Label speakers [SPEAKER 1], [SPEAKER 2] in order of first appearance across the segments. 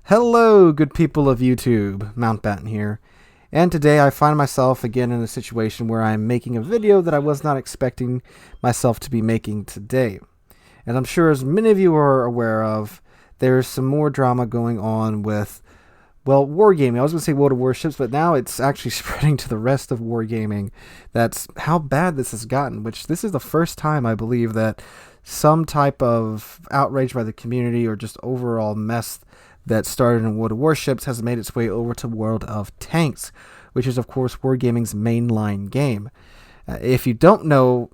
[SPEAKER 1] Hello, good people of YouTube. Mountbatten here. And today I find myself again in a situation where I'm making a video that I was not expecting myself to be making today. And I'm sure, as many of you are aware of, there's some more drama going on with, well, Wargaming. I was going to say World of Warships, but now it's actually spreading to the rest of Wargaming. That's how bad this has gotten, which this is the first time, I believe, that some type of outrage by the community or just overall mess that started in World of Warships has made its way over to World of Tanks, which is, of course, Wargaming's mainline game. If you don't know,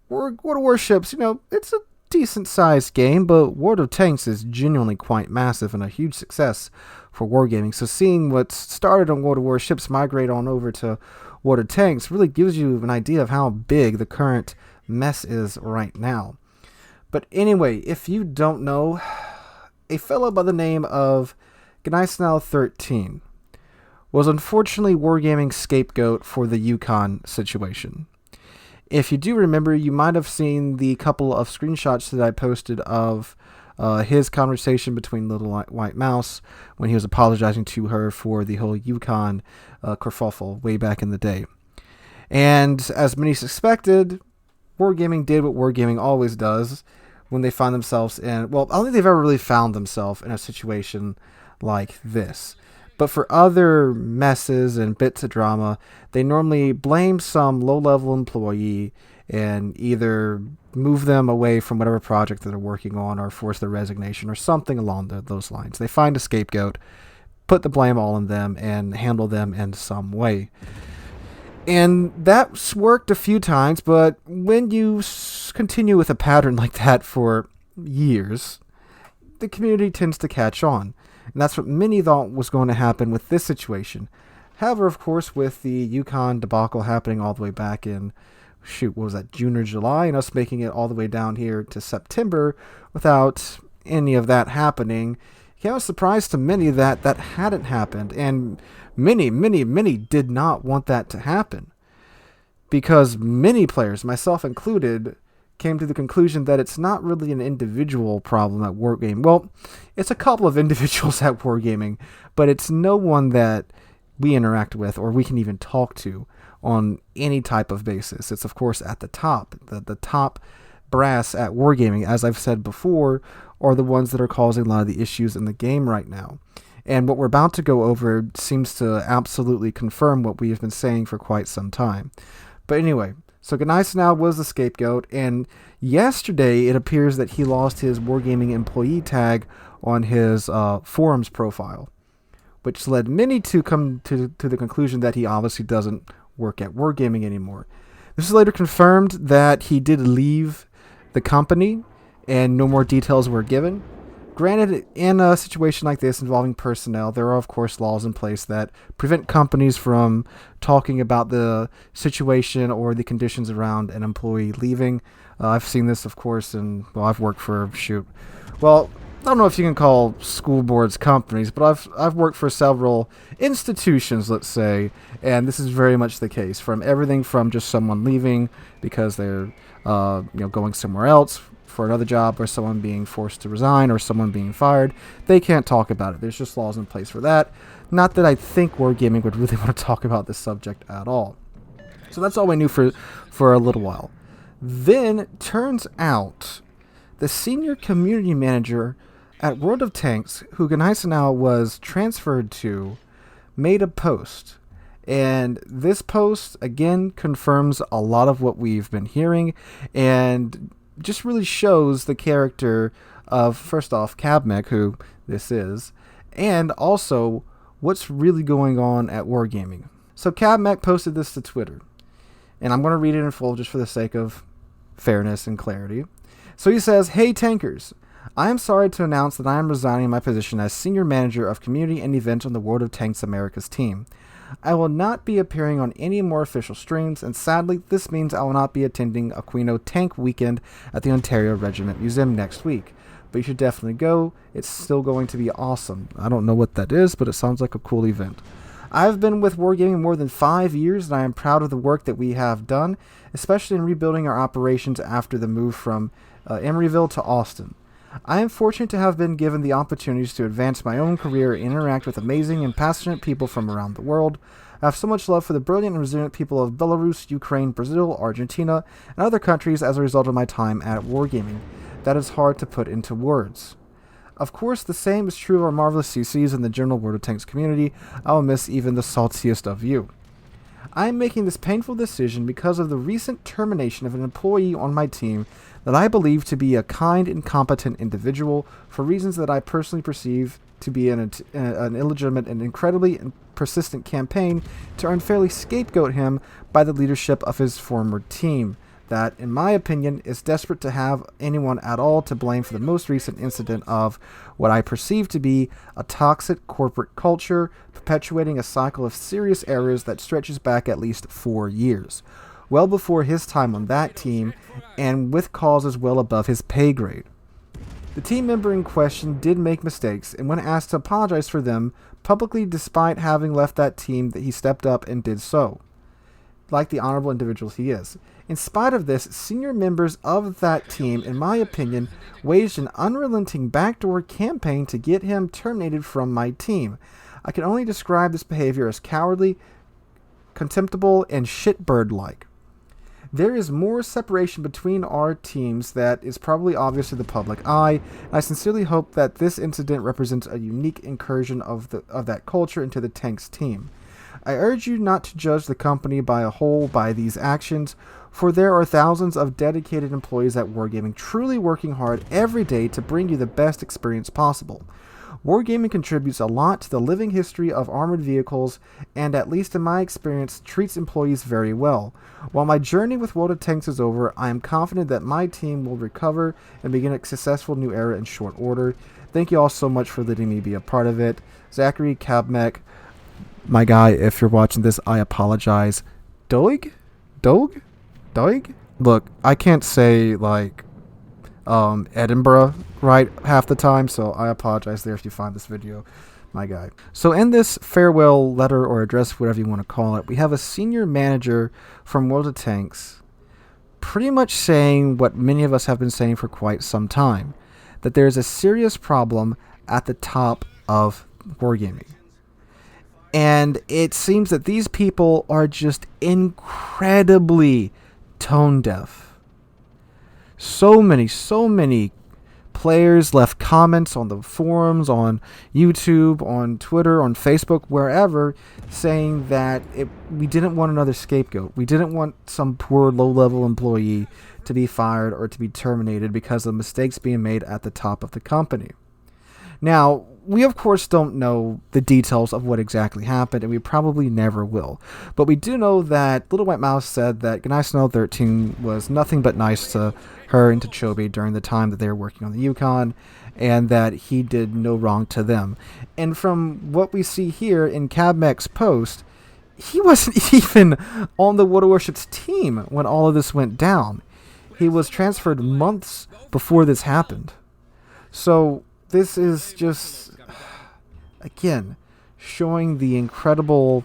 [SPEAKER 1] World of Warships, it's a decent-sized game, but World of Tanks is genuinely quite massive and a huge success for Wargaming. So seeing what started on World of Warships migrate on over to World of Tanks really gives you an idea of how big the current mess is right now. But anyway, if you don't know, a fellow by the name of Gnaisnow13 was unfortunately Wargaming's scapegoat for the Yukon situation. If you do remember, you might have seen the couple of screenshots that I posted of his conversation between Little White Mouse when he was apologizing to her for the whole Yukon kerfuffle way back in the day. And as many suspected, Wargaming did what Wargaming always does when they find themselves in, well, I don't think they've ever really found themselves in a situation like this. But for other messes and bits of drama, they normally blame some low-level employee and either move them away from whatever project that they're working on or force their resignation or something along those lines. They find a scapegoat, put the blame all on them, and handle them in some way. And that's worked a few times, but when you continue with a pattern like that for years, the community tends to catch on. And that's what many thought was going to happen with this situation. However, of course, with the Yukon debacle happening all the way back in, what was that, June or July, and us making it all the way down here to September without any of that happening, it was a surprise to many that that hadn't happened. And many did not want that to happen, because many players, myself included, came to the conclusion that it's not really an individual problem at Wargaming. Well, it's a couple of individuals at Wargaming, but it's no one that we interact with or we can even talk to on any type of basis. It's, of course, at the top. The top brass at Wargaming, as I've said before, are the ones that are causing a lot of the issues in the game right now. And what we're about to go over seems to absolutely confirm what we have been saying for quite some time. But anyway, so Gnaisnow was the scapegoat, and yesterday it appears that he lost his Wargaming employee tag on his forums profile, which led many to come to the conclusion that he obviously doesn't work at Wargaming anymore. This is later confirmed that he did leave the company, and no more details were given. Granted, in a situation like this involving personnel, there are, of course, laws in place that prevent companies from talking about the situation or the conditions around an employee leaving. I've seen this, of course, I've worked for, I don't know if you can call school boards companies, but I've worked for several institutions, let's say, and this is very much the case. From everything from just someone leaving because they're going somewhere else for another job, or someone being forced to resign, or someone being fired. They can't talk about it. There's just laws in place for that. Not that I think Wargaming would really want to talk about this subject at all. So that's all we knew for a little while. Then, turns out, the senior community manager at World of Tanks, who Gnaisnow was transferred to, made a post. And this post, again, confirms a lot of what we've been hearing, and just really shows the character of, first off, Cabmech, who this is, and also what's really going on at Wargaming. So Cabmech posted this to Twitter, and I'm going to read it in full just for the sake of fairness and clarity. So he says, "Hey Tankers, I am sorry to announce that I am resigning my position as Senior Manager of Community and Event on the World of Tanks Americas team. I will not be appearing on any more official streams, and sadly, this means I will not be attending Aquino Tank Weekend at the Ontario Regiment Museum next week. But you should definitely go. It's still going to be awesome." I don't know what that is, but it sounds like a cool event. "I've been with Wargaming more than 5 years, and I am proud of the work that we have done, especially in rebuilding our operations after the move from Emeryville to Austin. I am fortunate to have been given the opportunities to advance my own career and interact with amazing and passionate people from around the world. I have so much love for the brilliant and resilient people of Belarus, Ukraine, Brazil, Argentina, and other countries as a result of my time at Wargaming. That is hard to put into words. Of course, the same is true of our marvelous CCs in the general World of Tanks community. I will miss even the saltiest of you. I am making this painful decision because of the recent termination of an employee on my team that I believe to be a kind and competent individual for reasons that I personally perceive to be an illegitimate and incredibly persistent campaign to unfairly scapegoat him by the leadership of his former team that, in my opinion, is desperate to have anyone at all to blame for the most recent incident of what I perceive to be a toxic corporate culture perpetuating a cycle of serious errors that stretches back at least 4 years, well before his time on that team and with causes well above his pay grade. The team member in question did make mistakes, and when asked to apologize for them publicly despite having left that team, that he stepped up and did so, like the honorable individual he is. In spite of this, senior members of that team, in my opinion, waged an unrelenting backdoor campaign to get him terminated from my team. I can only describe this behavior as cowardly, contemptible, and shitbird-like. There is more separation between our teams that is probably obvious to the public eye, and I sincerely hope that this incident represents a unique incursion of that culture into the Tanks team. I urge you not to judge the company by a whole by these actions, for there are thousands of dedicated employees at Wargaming truly working hard every day to bring you the best experience possible. Wargaming contributes a lot to the living history of armored vehicles and, at least in my experience, treats employees very well. While my journey with World of Tanks is over, I am confident that my team will recover and begin a successful new era in short order. Thank you all so much for letting me be a part of it. Zachary Kabmek, my guy, if you're watching this, I apologize. Doig? Look, I can't say, like, Edinburgh right half the time, so I apologize there if you find this video, my guy. So in this farewell letter or address, whatever you want to call it, we have a senior manager from World of Tanks pretty much saying what many of us have been saying for quite some time, that there is a serious problem at the top of Wargaming. And it seems that these people are just incredibly tone deaf. So many players left comments on the forums, on YouTube, on Twitter, on Facebook, wherever, saying that we didn't want another scapegoat. We didn't want some poor low-level employee to be fired or to be terminated because of mistakes being made at the top of the company. Now, we of course don't know the details of what exactly happened, and we probably never will. But we do know that Little White Mouse said that Gneisenau 13 was nothing but nice to her and to Chobe during the time that they were working on the Yukon, and that he did no wrong to them. And from what we see here in Kabmek's post, he wasn't even on the World Warships team when all of this went down. He was transferred months before this happened. So this is just, again, showing the incredible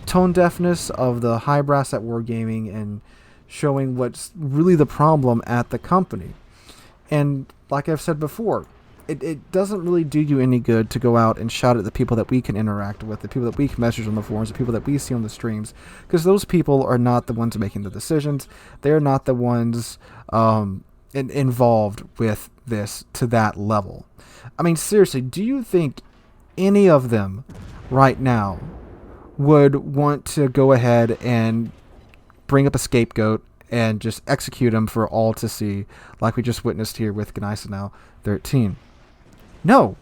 [SPEAKER 1] tone deafness of the high brass at Wargaming and showing what's really the problem at the company. And like I've said before, it doesn't really do you any good to go out and shout at the people that we can interact with, the people that we can message on the forums, the people that we see on the streams, because those people are not the ones making the decisions. They're not the ones involved with this to that level. I mean, seriously, do you think any of them right now would want to go ahead and bring up a scapegoat and just execute him for all to see, like we just witnessed here with Gneisenau 13? No,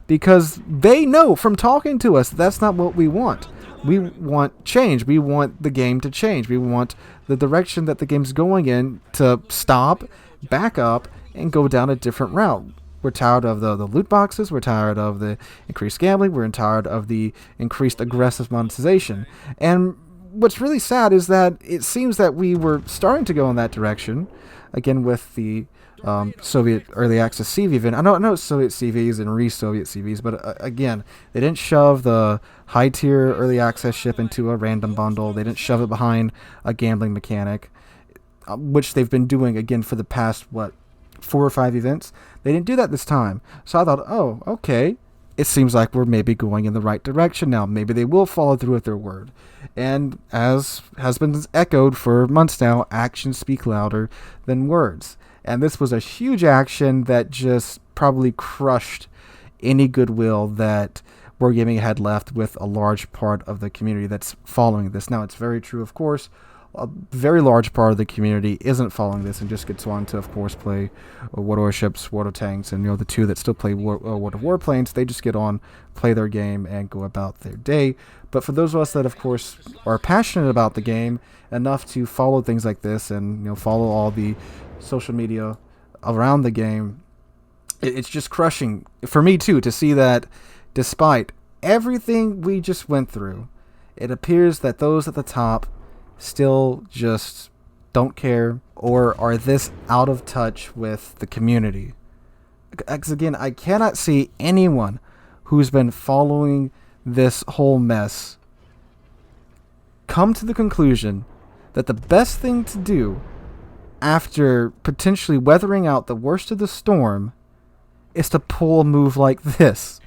[SPEAKER 1] because they know from talking to us that's not what we want. We want change. We want the game to change. We want the direction that the game's going in to stop, back up, and go down a different route. We're tired of the loot boxes. We're tired of the increased gambling. We're tired of the increased aggressive monetization. And what's really sad is that it seems that we were starting to go in that direction, again with the Soviet Early Access CV event. I know it's Soviet CVs and re-Soviet CVs, but again, they didn't shove the high-tier Early Access ship into a random bundle. They didn't shove it behind a gambling mechanic, which they've been doing, again, for the past, 4 or 5 events. They didn't do that this time. So I thought, oh, okay. It seems like we're maybe going in the right direction now. Maybe they will follow through with their word. And as has been echoed for months now, actions speak louder than words. And this was a huge action that just probably crushed any goodwill that Wargaming had left with a large part of the community that's following this. Now, it's very true, of course. A very large part of the community isn't following this and just gets on to, of course, play Warships, World of Tanks, and the two that still play World of Warplanes. They just get on, play their game, and go about their day. But for those of us that, of course, are passionate about the game enough to follow things like this and follow all the social media around the game, it's just crushing for me too to see that despite everything we just went through, it appears that those at the top still just don't care or are this out of touch with the community. Because again, I cannot see anyone who's been following this whole mess come to the conclusion that the best thing to do after potentially weathering out the worst of the storm is to pull a move like this,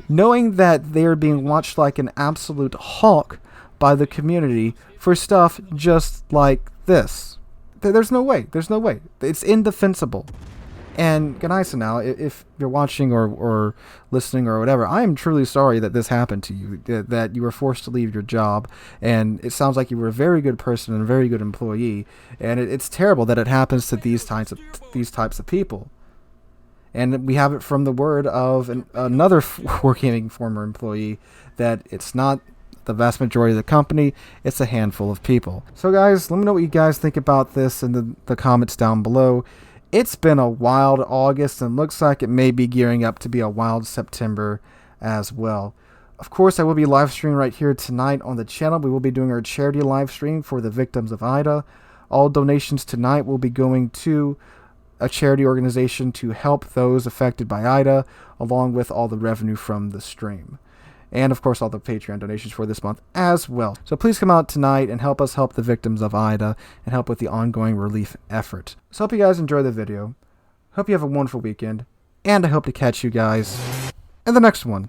[SPEAKER 1] knowing that they are being watched like an absolute hawk by the community for stuff just like this. There's no way. There's no way. It's indefensible. And guys, now, if you're watching or listening or whatever, I am truly sorry that this happened to you, that you were forced to leave your job. And it sounds like you were a very good person and a very good employee. And it's terrible that it happens to these types of people. And we have it from the word of another Wargaming former employee that it's not the vast majority of the company, it's a handful of people. So guys, let me know what you guys think about this in the comments down below. It's been a wild August and looks like it may be gearing up to be a wild September as well. Of course, I will be live streaming right here tonight on the channel. We will be doing our charity live stream for the victims of Ida. All donations tonight will be going to a charity organization to help those affected by Ida, along with all the revenue from the stream. And, of course, all the Patreon donations for this month as well. So please come out tonight and help us help the victims of Ida and help with the ongoing relief effort. So hope you guys enjoy the video. Hope you have a wonderful weekend. And I hope to catch you guys in the next one.